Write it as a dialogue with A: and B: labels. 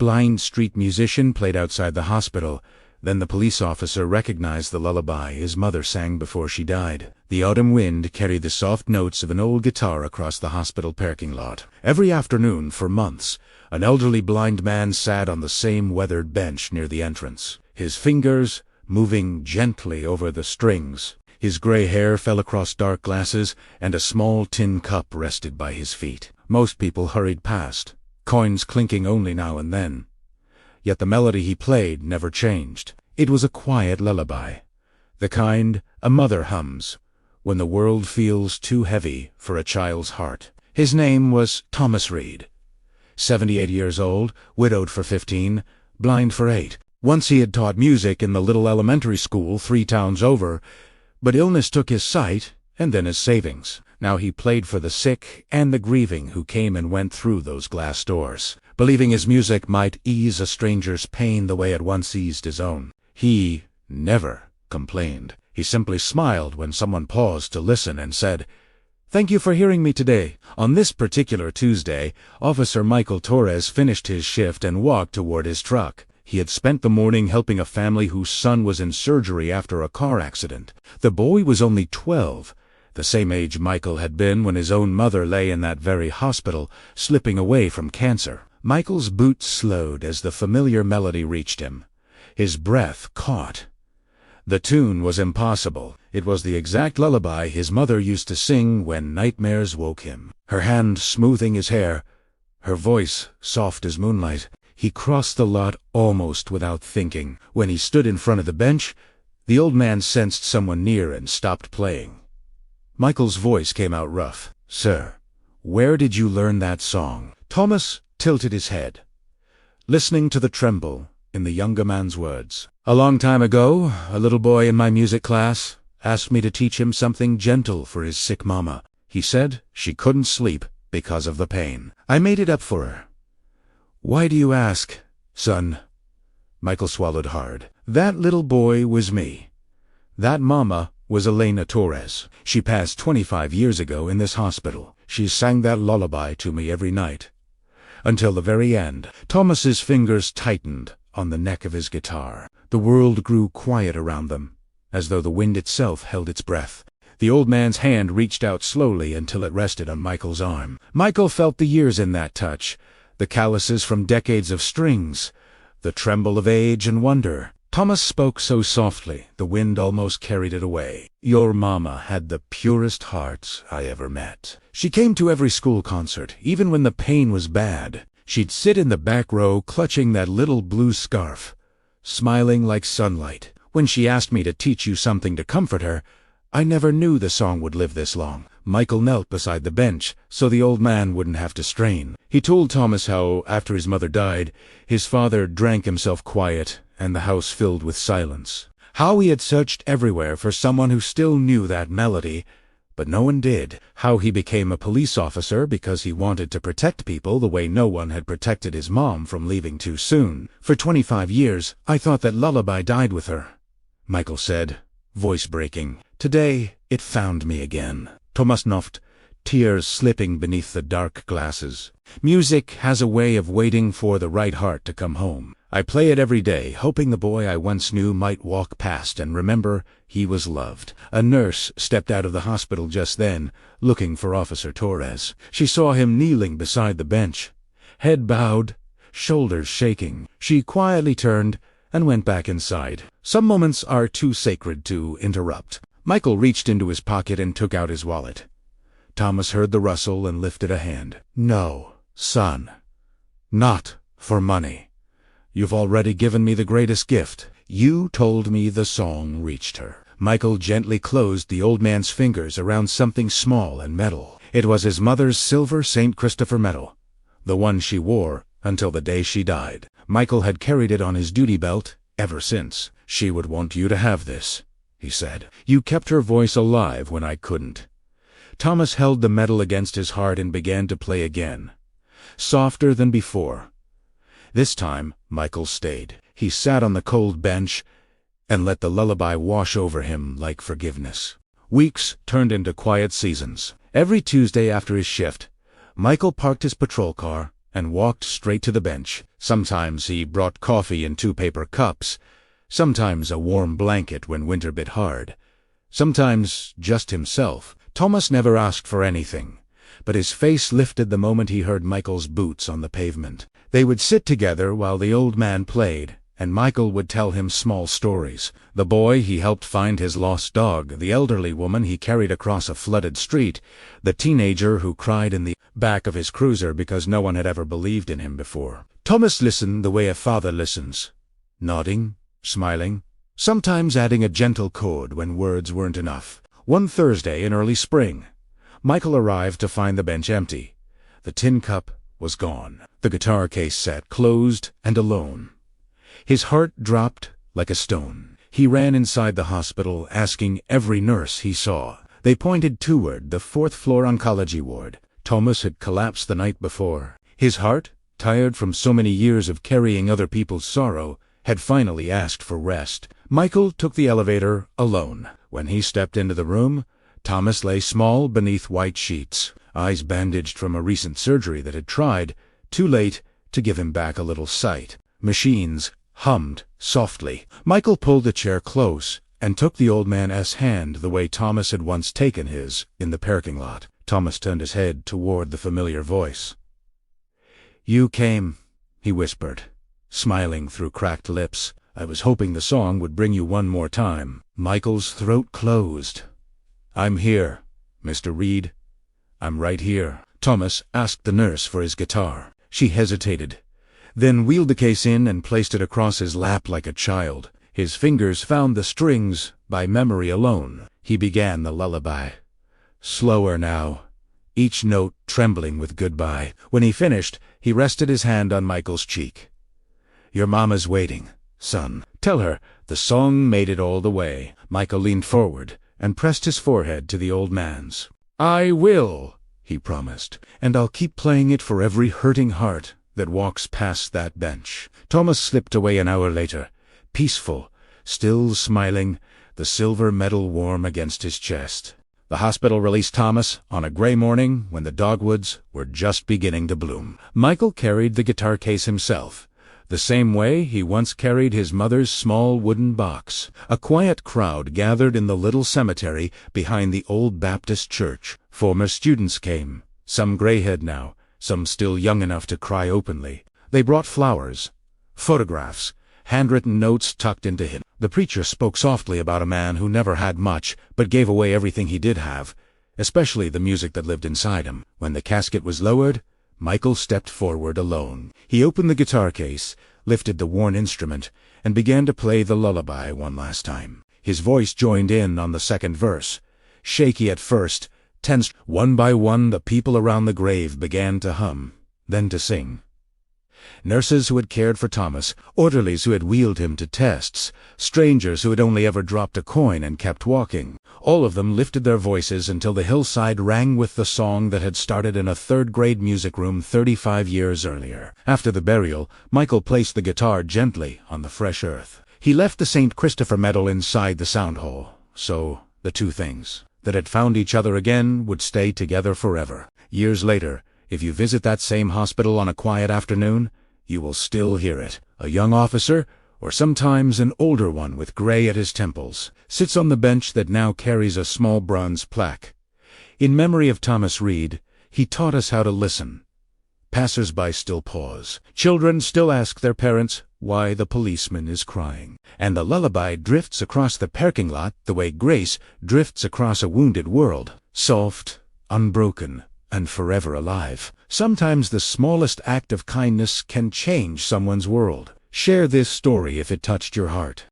A: blind street musician played outside the hospital. Then the police officer recognized the lullaby his mother sang before she died. The autumn wind carried the soft notes of an old guitar across the hospital parking lot. Every afternoon for months, an elderly blind man sat on the same weathered bench near the entrance, his fingers moving gently over the strings. His gray hair fell across dark glasses, and a small tin cup rested by his feet. Most people hurried past, coins clinking only now and then. Yet the melody he played never changed. It was a quiet lullaby, the kind a mother hums when the world feels too heavy for a child's heart. His name was Thomas Reed, 78 years old, widowed for 15, blind for 8. Once he had taught music in the little elementary school 3 towns over, but illness took his sight and then his savings. Now he played for the sick and the grieving who came and went through those glass doors, believing his music might ease a stranger's pain the way it once eased his own. He never complained. He simply smiled when someone paused to listen and said, "Thank you for hearing me today." On this particular Tuesday, Officer Michael Torres finished his shift and walked toward his truck. He had spent the morning helping a family whose son was in surgery after a car accident. The boy was only 12, the same age Michael had been when his own mother lay in that very hospital, slipping away from cancer. Michael's boots slowed as the familiar melody reached him. His breath caught. The tune was impossible. It was the exact lullaby his mother used to sing when nightmares woke him. Her hand smoothing his hair, her voice soft as moonlight. He crossed the lot almost without thinking. When he stood in front of the bench, the old man sensed someone near and stopped playing. Michael's voice came out rough. "Sir, where did you learn that song?" Thomas tilted his head, listening to the tremble in the younger man's words. "A long time ago, a little boy in my music class asked me to teach him something gentle for his sick mama. He said she couldn't sleep because of the pain. I made it up for her." "Why do you ask, son?" Michael swallowed hard. "That little boy was me. That mama was Elena Torres. She passed 25 years ago in this hospital. She sang that lullaby to me every night, until the very end." Thomas's fingers tightened on the neck of his guitar. The world grew quiet around them, as though the wind itself held its breath. The old man's hand reached out slowly until it rested on Michael's arm. Michael felt the years in that touch, the calluses from decades of strings, the tremble of age and wonder. Thomas spoke so softly, the wind almost carried it away. "Your mama had the purest heart I ever met. She came to every school concert, even when the pain was bad. She'd sit in the back row clutching that little blue scarf, smiling like sunlight. When she asked me to teach you something to comfort her, I never knew the song would live this long." Michael knelt beside the bench so the old man wouldn't have to strain. He told Thomas how, after his mother died, his father drank himself quiet and the house filled with silence. How he had searched everywhere for someone who still knew that melody, but no one did. How he became a police officer because he wanted to protect people the way no one had protected his mom from leaving too soon. "For 25 years, I thought that lullaby died with her," Michael said, voice breaking. "Today, it found me again." Thomas nodded, tears slipping beneath the dark glasses. "Music has a way of waiting for the right heart to come home. I play it every day, hoping the boy I once knew might walk past and remember he was loved." A nurse stepped out of the hospital just then, looking for Officer Torres. She saw him kneeling beside the bench, head bowed, shoulders shaking. She quietly turned and went back inside. Some moments are too sacred to interrupt. Michael reached into his pocket and took out his wallet. Thomas heard the rustle and lifted a hand. "No, son. Not for money. You've already given me the greatest gift. You told me the song reached her." Michael gently closed the old man's fingers around something small and metal. It was his mother's silver St. Christopher medal, the one she wore until the day she died. Michael had carried it on his duty belt ever since. "She would want you to have this," he said. "You kept her voice alive when I couldn't." Thomas held the medal against his heart and began to play again, softer than before. This time, Michael stayed. He sat on the cold bench and let the lullaby wash over him like forgiveness. Weeks turned into quiet seasons. Every Tuesday after his shift, Michael parked his patrol car and walked straight to the bench. Sometimes he brought coffee in 2 paper cups, sometimes a warm blanket when winter bit hard, sometimes just himself. Thomas never asked for anything, but his face lifted the moment he heard Michael's boots on the pavement. They would sit together while the old man played, and Michael would tell him small stories. The boy he helped find his lost dog, the elderly woman he carried across a flooded street, the teenager who cried in the back of his cruiser because no one had ever believed in him before. Thomas listened the way a father listens, nodding, smiling, sometimes adding a gentle chord when words weren't enough. One Thursday in early spring, Michael arrived to find the bench empty. The tin cup was gone. The guitar case sat closed and alone. His heart dropped like a stone. He ran inside the hospital, asking every nurse he saw. They pointed toward the 4th-floor oncology ward. Thomas had collapsed the night before. His heart, tired from so many years of carrying other people's sorrow, had finally asked for rest. Michael took the elevator alone. When he stepped into the room, Thomas lay small beneath white sheets, eyes bandaged from a recent surgery that had tried, too late, to give him back a little sight. Machines hummed softly. Michael pulled the chair close and took the old man's hand the way Thomas had once taken his in the parking lot. Thomas turned his head toward the familiar voice. "You came," he whispered, smiling through cracked lips. "I was hoping the song would bring you one more time." Michael's throat closed. "I'm here, Mr. Reed. I'm right here." Thomas asked the nurse for his guitar. She hesitated, then wheeled the case in and placed it across his lap like a child. His fingers found the strings by memory alone. He began the lullaby. Slower now, each note trembling with goodbye. When he finished, he rested his hand on Michael's cheek. "Your mama's waiting, son. Tell her the song made it all the way." Michael leaned forward and pressed his forehead to the old man's. "I will," he promised, "and I'll keep playing it for every hurting heart that walks past that bench." Thomas slipped away an hour later, peaceful, still smiling, the silver medal warm against his chest. The hospital released Thomas on a gray morning when the dogwoods were just beginning to bloom. Michael carried the guitar case himself, the same way he once carried his mother's small wooden box. A quiet crowd gathered in the little cemetery behind the old Baptist church. Former students came, some gray-haired now, some still young enough to cry openly. They brought flowers, photographs, handwritten notes tucked into him. The preacher spoke softly about a man who never had much, but gave away everything he did have, especially the music that lived inside him. When the casket was lowered, Michael stepped forward alone. He opened the guitar case, lifted the worn instrument, and began to play the lullaby one last time. His voice joined in on the second verse, shaky at first, tense. One by one the people around the grave began to hum, then to sing. Nurses who had cared for Thomas, orderlies who had wheeled him to tests, strangers who had only ever dropped a coin and kept walking. All of them lifted their voices until the hillside rang with the song that had started in a third-grade music room 35 years earlier. After the burial, Michael placed the guitar gently on the fresh earth. He left the St. Christopher medal inside the sound hole, so the two things that had found each other again would stay together forever. Years later, if you visit that same hospital on a quiet afternoon, you will still hear it. A young officer, or sometimes an older one with gray at his temples, sits on the bench that now carries a small bronze plaque. In memory of Thomas Reed, he taught us how to listen. Passers-by still pause. Children still ask their parents why the policeman is crying. And the lullaby drifts across the parking lot the way grace drifts across a wounded world. Soft, unbroken, and forever alive. Sometimes the smallest act of kindness can change someone's world. Share this story if it touched your heart.